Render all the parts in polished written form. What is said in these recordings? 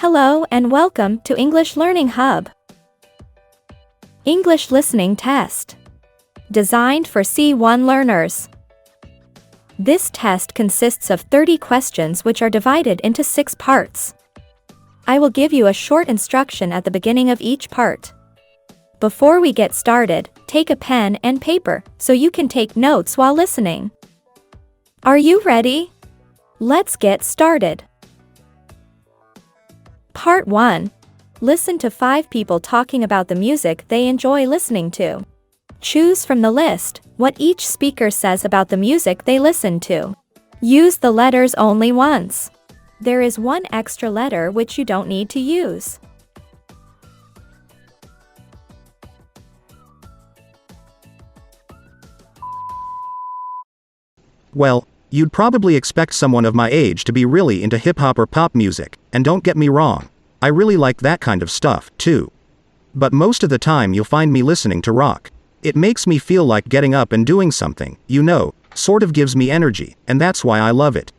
Hello and welcome to English Learning Hub. English Listening Test. Designed for C1 learners. This test consists of 30 questions which are divided into 6 parts. I will give you a short instruction at the beginning of each part. Before we get started, take a pen and paper so you can take notes while listening. Are you ready? Let's get started. Part 1. Listen to 5 people talking about the music they enjoy listening to. Choose from the list what each speaker says about the music they listen to. Use the letters only once. There is one extra letter which you don't need to use. Well, you'd probably expect someone of my age to be really into hip-hop or pop music, and don't get me wrong, I really like that kind of stuff, too. But most of the time you'll find me listening to rock. It makes me feel like getting up and doing something, sort of gives me energy, and that's why I love it.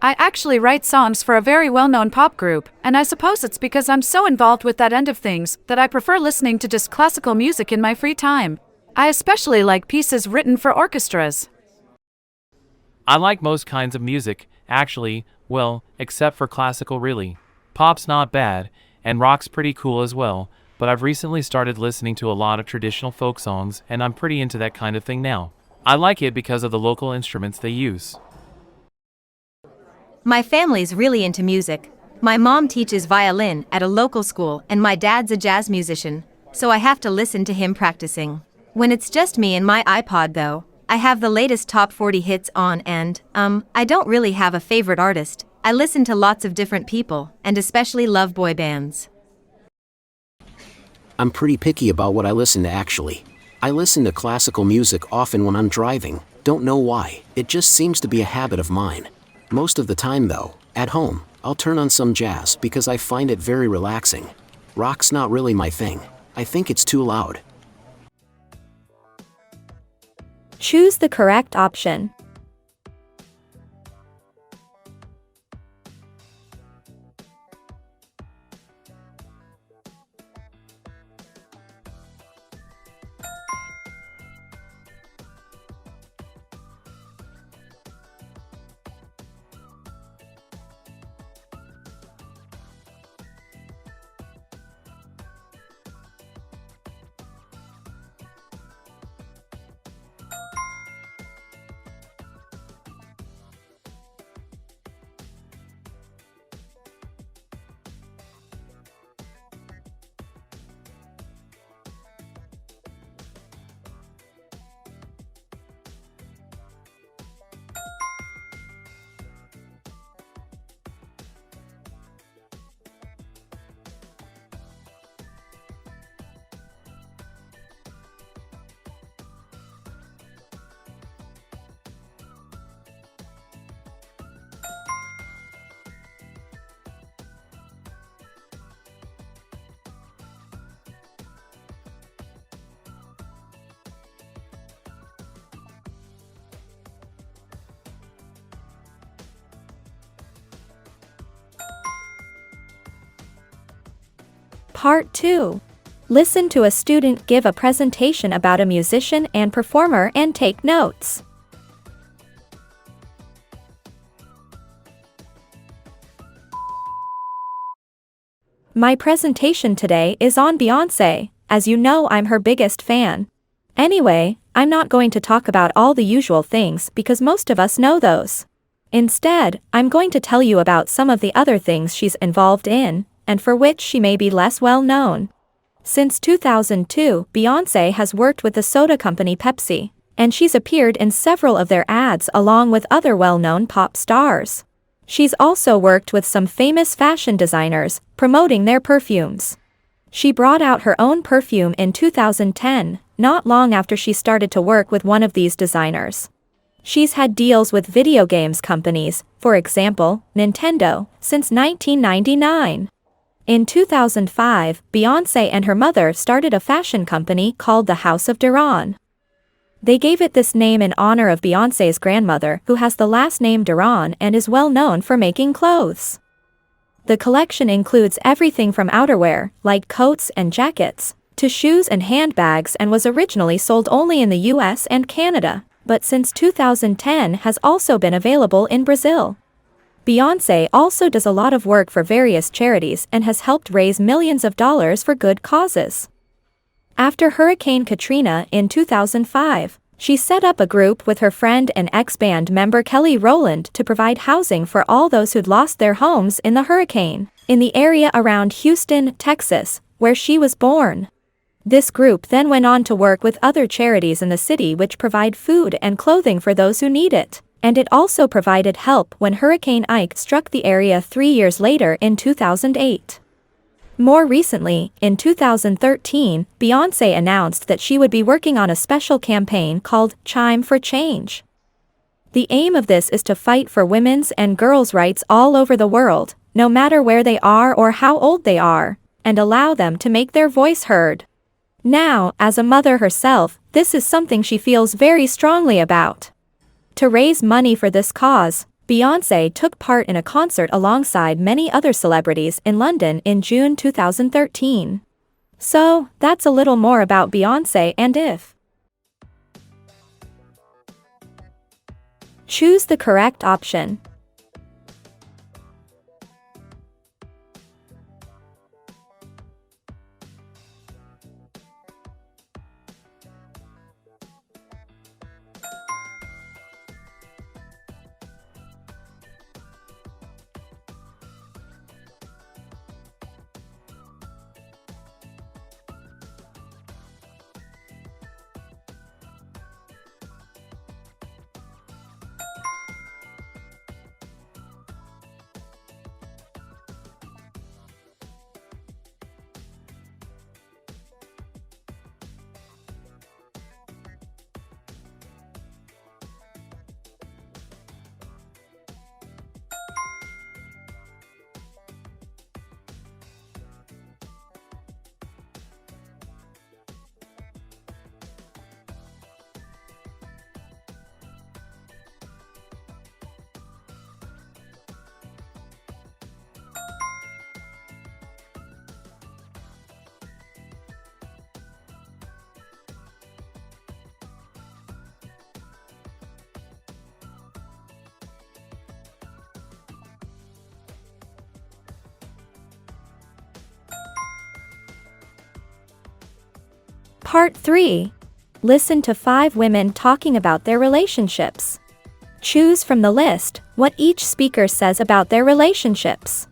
I actually write songs for a very well-known pop group, and I suppose it's because I'm so involved with that end of things that I prefer listening to just classical music in my free time. I especially like pieces written for orchestras. I like most kinds of music, actually, except for classical really. Pop's not bad, and rock's pretty cool as well, but I've recently started listening to a lot of traditional folk songs, and I'm pretty into that kind of thing now. I like it because of the local instruments they use. My family's really into music. My mom teaches violin at a local school and my dad's a jazz musician, so I have to listen to him practicing. When it's just me and my iPod though, I have the latest top 40 hits on and, I don't really have a favorite artist. I listen to lots of different people, and especially love boy bands. I'm pretty picky about what I listen to actually. I listen to classical music often when I'm driving, don't know why, it just seems to be a habit of mine. Most of the time though, at home, I'll turn on some jazz because I find it very relaxing. Rock's not really my thing. I think it's too loud. Choose the correct option. Part 2. Listen to a student give a presentation about a musician and performer and take notes. My presentation today is on Beyoncé. As you know, I'm her biggest fan. Anyway, I'm not going to talk about all the usual things because most of us know those. Instead, I'm going to tell you about some of the other things she's involved in, and for which she may be less well known. Since 2002, Beyoncé has worked with the soda company Pepsi, and she's appeared in several of their ads along with other well-known pop stars. She's also worked with some famous fashion designers, promoting their perfumes. She brought out her own perfume in 2010, not long after she started to work with one of these designers. She's had deals with video games companies, for example, Nintendo, since 1999. In 2005, Beyoncé and her mother started a fashion company called the House of Duran. They gave it this name in honor of Beyoncé's grandmother, who has the last name Duran and is well known for making clothes. The collection includes everything from outerwear, like coats and jackets, to shoes and handbags, and was originally sold only in the US and Canada, but since 2010 has also been available in Brazil. Beyoncé also does a lot of work for various charities and has helped raise millions of dollars for good causes. After Hurricane Katrina in 2005, she set up a group with her friend and ex-band member Kelly Rowland to provide housing for all those who'd lost their homes in the hurricane, in the area around Houston, Texas, where she was born. This group then went on to work with other charities in the city which provide food and clothing for those who need it, and it also provided help when Hurricane Ike struck the area 3 years later in 2008. More recently, in 2013, Beyoncé announced that she would be working on a special campaign called Chime for Change. The aim of this is to fight for women's and girls' rights all over the world, no matter where they are or how old they are, and allow them to make their voice heard. Now, as a mother herself, this is something she feels very strongly about. To raise money for this cause, Beyoncé took part in a concert alongside many other celebrities in London in June 2013. So, that's a little more about Beyoncé and if. Choose the correct option. Part 3. Listen to 5 women talking about their relationships. Choose from the list what each speaker says about their relationships.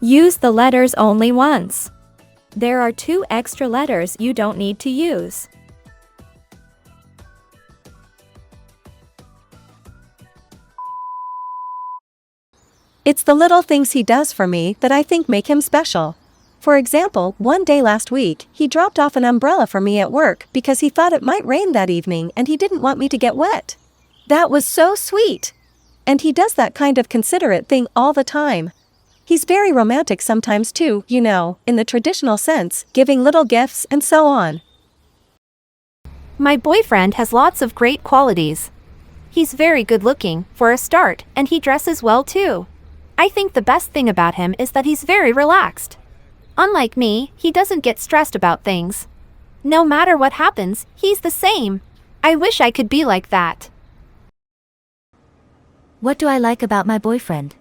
Use the letters only once. There are 2 extra letters you don't need to use. It's the little things he does for me that I think make him special. For example, one day last week, he dropped off an umbrella for me at work because he thought it might rain that evening and he didn't want me to get wet. That was so sweet. And he does that kind of considerate thing all the time. He's very romantic sometimes too, you know, in the traditional sense, giving little gifts and so on. My boyfriend has lots of great qualities. He's very good looking, for a start, and he dresses well too. I think the best thing about him is that he's very relaxed. Unlike me, he doesn't get stressed about things. No matter what happens, he's the same. I wish I could be like that. What do I like about my boyfriend?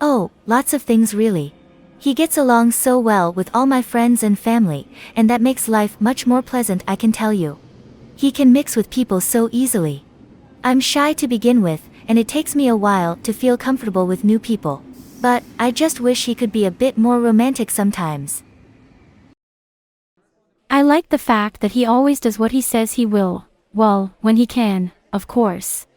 Oh, lots of things really. He gets along so well with all my friends and family, and that makes life much more pleasant, I can tell you. He can mix with people so easily. I'm shy to begin with, and it takes me a while to feel comfortable with new people. But I just wish he could be a bit more romantic sometimes. I like the fact that he always does what he says he will. Well, when he can, of course.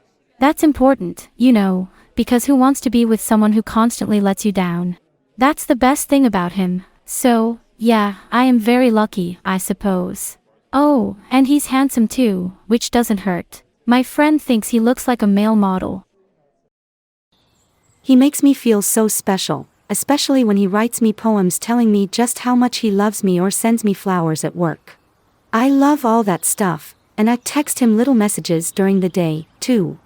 That's important, you know, because who wants to be with someone who constantly lets you down? That's the best thing about him. So, yeah, I am very lucky, I suppose. Oh, and he's handsome too, which doesn't hurt. My friend thinks he looks like a male model. He makes me feel so special, especially when he writes me poems telling me just how much he loves me or sends me flowers at work. I love all that stuff, and I text him little messages during the day, too.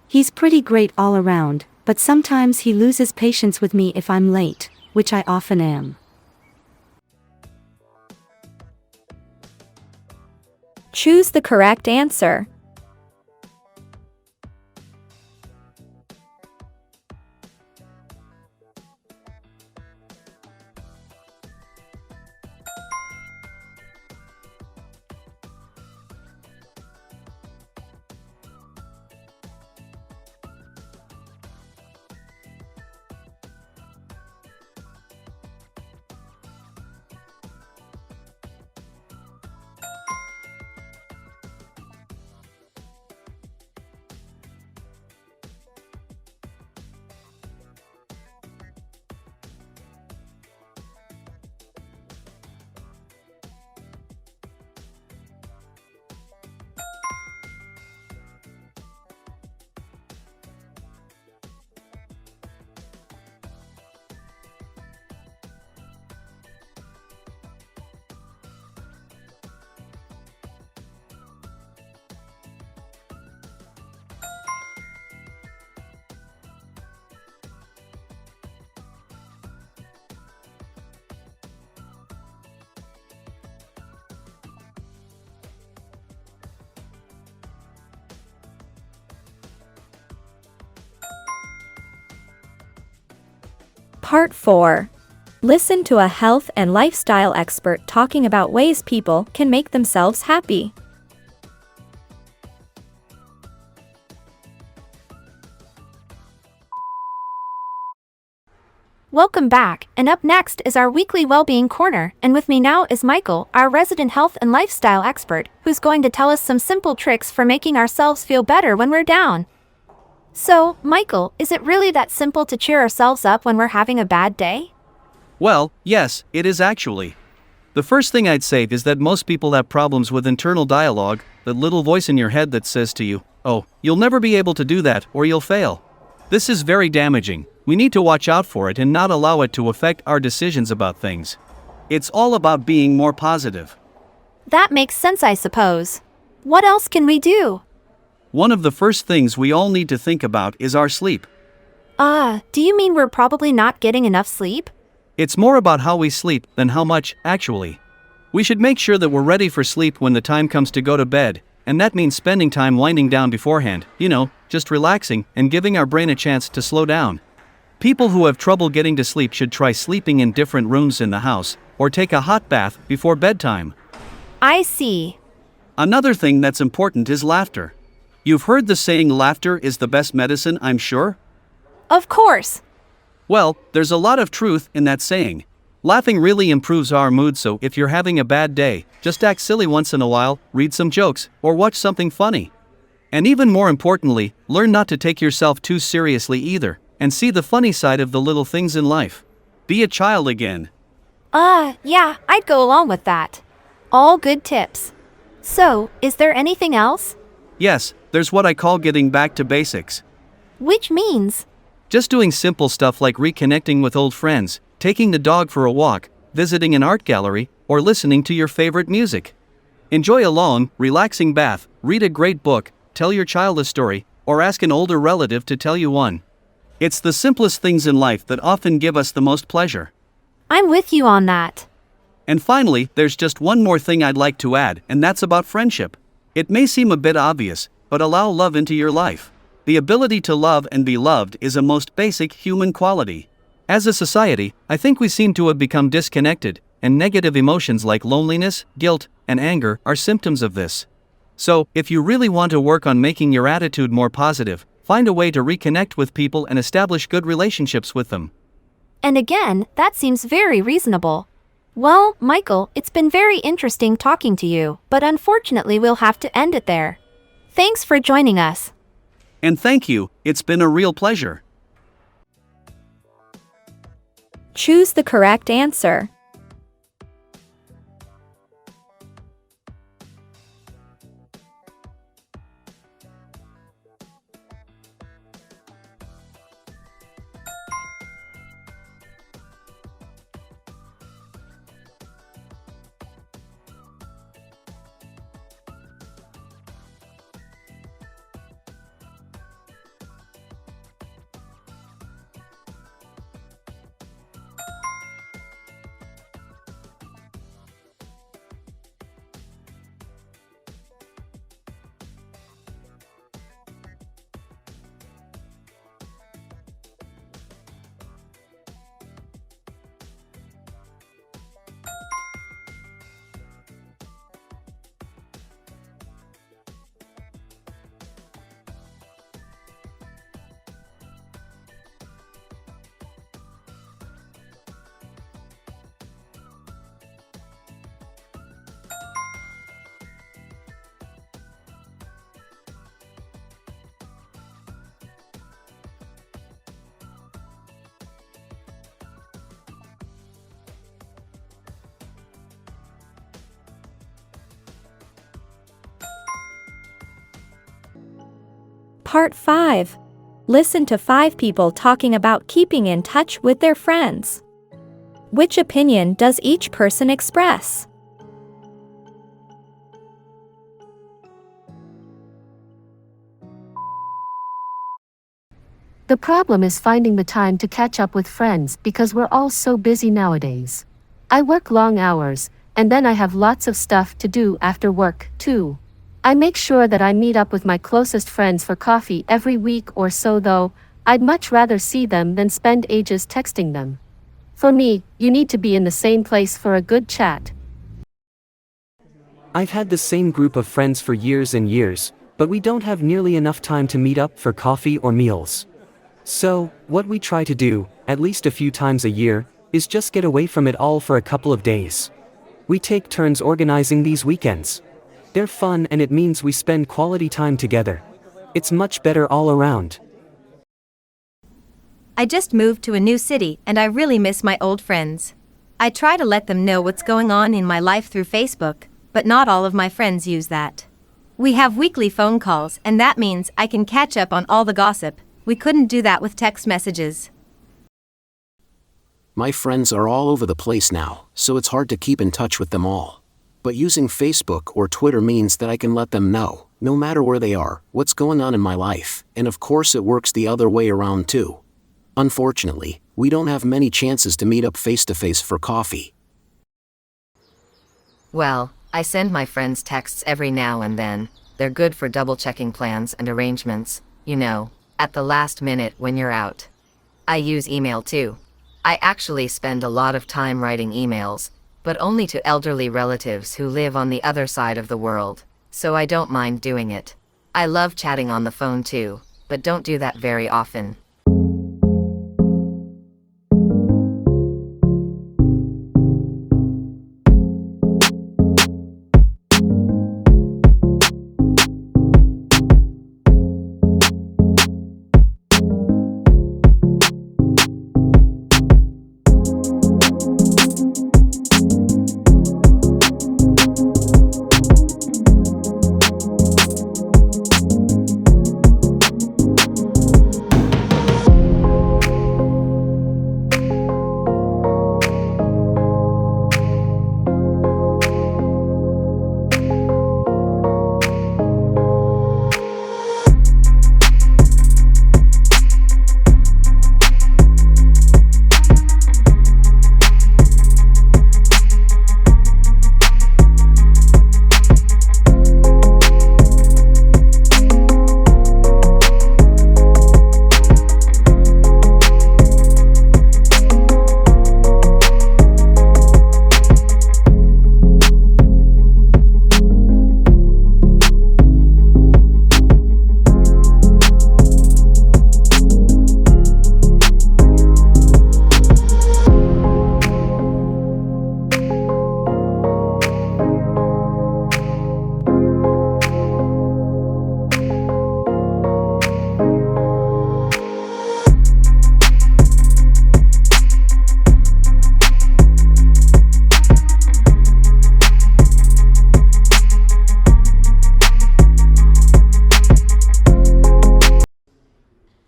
He's pretty great all around, but sometimes he loses patience with me if I'm late. which I often am. Choose the correct answer. Part 4. Listen to a health and lifestyle expert talking about ways people can make themselves happy. Welcome back, and up next is our weekly well-being corner, and with me now is Michael, our resident health and lifestyle expert, who's going to tell us some simple tricks for making ourselves feel better when we're down. So, Michael, is it really that simple to cheer ourselves up when we're having a bad day? Well, yes, it is actually. The first thing I'd say is that most people have problems with internal dialogue, that little voice in your head that says to you, "Oh, you'll never be able to do that, or you'll fail." This is very damaging. We need to watch out for it and not allow it to affect our decisions about things. It's all about being more positive. That makes sense, I suppose. What else can we do? One of the first things we all need to think about is our sleep. Do you mean we're probably not getting enough sleep? It's more about how we sleep than how much, actually. We should make sure that we're ready for sleep when the time comes to go to bed, and that means spending time winding down beforehand, just relaxing and giving our brain a chance to slow down. People who have trouble getting to sleep should try sleeping in different rooms in the house, or take a hot bath before bedtime. I see. Another thing that's important is laughter. You've heard the saying laughter is the best medicine, I'm sure? Of course. Well, there's a lot of truth in that saying. Laughing really improves our mood, so if you're having a bad day, just act silly once in a while, read some jokes, or watch something funny. And even more importantly, learn not to take yourself too seriously either, and see the funny side of the little things in life. Be a child again. Yeah, I'd go along with that. All good tips. So, is there anything else? Yes, there's what I call getting back to basics. Which means? Just doing simple stuff like reconnecting with old friends, taking the dog for a walk, visiting an art gallery, or listening to your favorite music. Enjoy a long, relaxing bath, read a great book, tell your child a story, or ask an older relative to tell you one. It's the simplest things in life that often give us the most pleasure. I'm with you on that. And finally, there's just one more thing I'd like to add, and that's about friendship. It may seem a bit obvious, but allow love into your life. The ability to love and be loved is a most basic human quality. As a society, I think we seem to have become disconnected, and negative emotions like loneliness, guilt, and anger are symptoms of this. So, if you really want to work on making your attitude more positive, find a way to reconnect with people and establish good relationships with them. And again, that seems very reasonable. Well, Michael, it's been very interesting talking to you, but unfortunately we'll have to end it there. Thanks for joining us. And thank you, it's been a real pleasure. Choose the correct answer. Part 5. Listen to 5 people talking about keeping in touch with their friends. Which opinion does each person express? The problem is finding the time to catch up with friends because we're all so busy nowadays. I work long hours, and then I have lots of stuff to do after work, too. I make sure that I meet up with my closest friends for coffee every week or so, though I'd much rather see them than spend ages texting them. For me, you need to be in the same place for a good chat. I've had the same group of friends for years and years, but we don't have nearly enough time to meet up for coffee or meals. So, what we try to do, at least a few times a year, is just get away from it all for a couple of days. We take turns organizing these weekends. They're fun and it means we spend quality time together. It's much better all around. I just moved to a new city and I really miss my old friends. I try to let them know what's going on in my life through Facebook, but not all of my friends use that. We have weekly phone calls and that means I can catch up on all the gossip. We couldn't do that with text messages. My friends are all over the place now, so it's hard to keep in touch with them all. But using Facebook or Twitter means that I can let them know, no matter where they are, what's going on in my life, and of course it works the other way around too. Unfortunately, we don't have many chances to meet up face-to-face for coffee. Well, I send my friends texts every now and then. They're good for double-checking plans and arrangements, you know, at the last minute when you're out. I use email too. I actually spend a lot of time writing emails, but only to elderly relatives who live on the other side of the world, so I don't mind doing it. I love chatting on the phone too, but don't do that very often.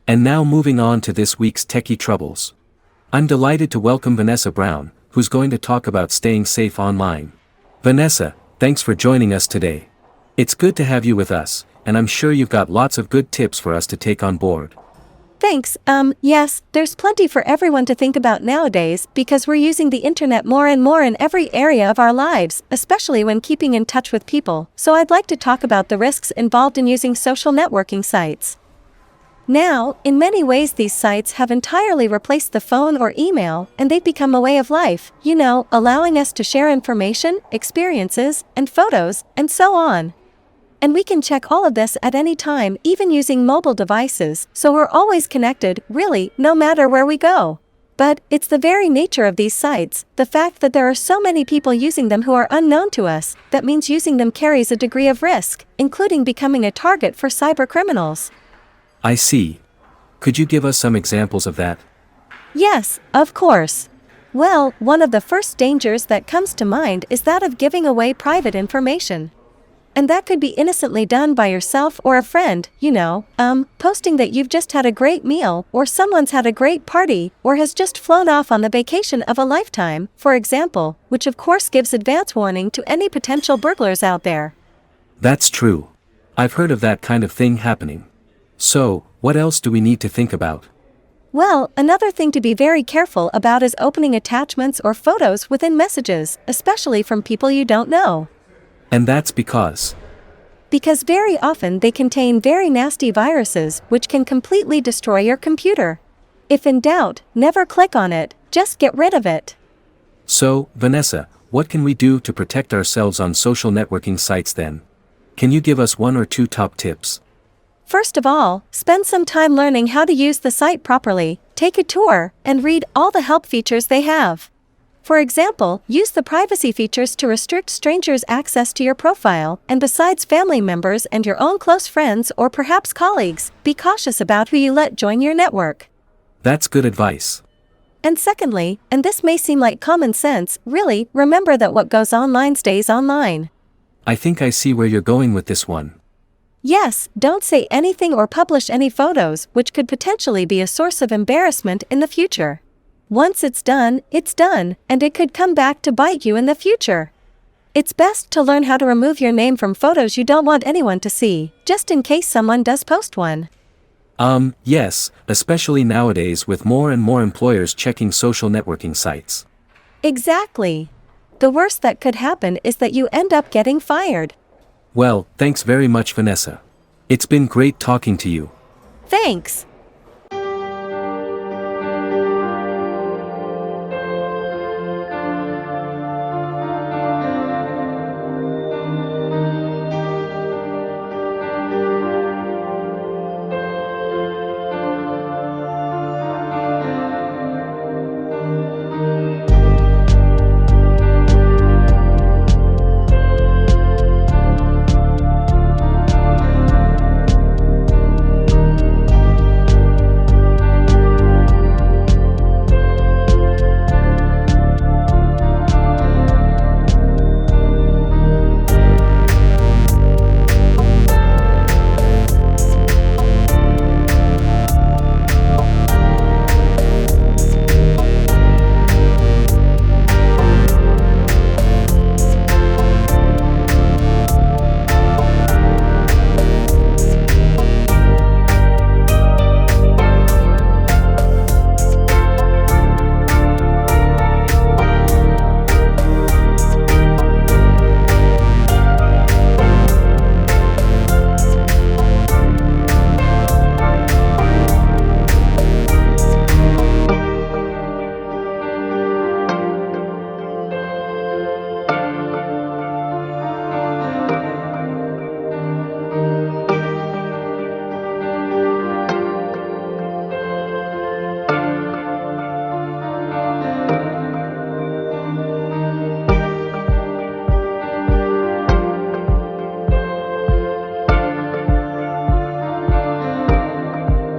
And now moving on to this week's Techie Troubles. I'm delighted to welcome Vanessa Brown, who's going to talk about staying safe online. Vanessa, thanks for joining us today. It's good to have you with us, and I'm sure you've got lots of good tips for us to take on board. Thanks, yes, there's plenty for everyone to think about nowadays because we're using the internet more and more in every area of our lives, especially when keeping in touch with people, so I'd like to talk about the risks involved in using social networking sites. Now, in many ways these sites have entirely replaced the phone or email, and they've become a way of life, allowing us to share information, experiences, and photos, and so on. And we can check all of this at any time, even using mobile devices, so we're always connected, really, no matter where we go. But it's the very nature of these sites, the fact that there are so many people using them who are unknown to us, that means using them carries a degree of risk, including becoming a target for cybercriminals. I see. Could you give us some examples of that? Yes, of course. Well, one of the first dangers that comes to mind is that of giving away private information. And that could be innocently done by yourself or a friend, posting that you've just had a great meal, or someone's had a great party, or has just flown off on the vacation of a lifetime, for example, which of course gives advance warning to any potential burglars out there. That's true. I've heard of that kind of thing happening. So, what else do we need to think about? Well, another thing to be very careful about is opening attachments or photos within messages, especially from people you don't know. And that's because very often they contain very nasty viruses which can completely destroy your computer. If in doubt, never click on it, just get rid of it. So, Vanessa, what can we do to protect ourselves on social networking sites then? Can you give us 1 or 2 top tips? First of all, spend some time learning how to use the site properly, take a tour, and read all the help features they have. For example, use the privacy features to restrict strangers' access to your profile, and besides family members and your own close friends or perhaps colleagues, be cautious about who you let join your network. That's good advice. And secondly, and this may seem like common sense, really, remember that what goes online stays online. I think I see where you're going with this one. Yes, don't say anything or publish any photos which could potentially be a source of embarrassment in the future. Once it's done, and it could come back to bite you in the future. It's best to learn how to remove your name from photos you don't want anyone to see, just in case someone does post one. Yes, especially nowadays with more and more employers checking social networking sites. Exactly. The worst that could happen is that you end up getting fired. Well, thanks very much, Vanessa. It's been great talking to you. Thanks.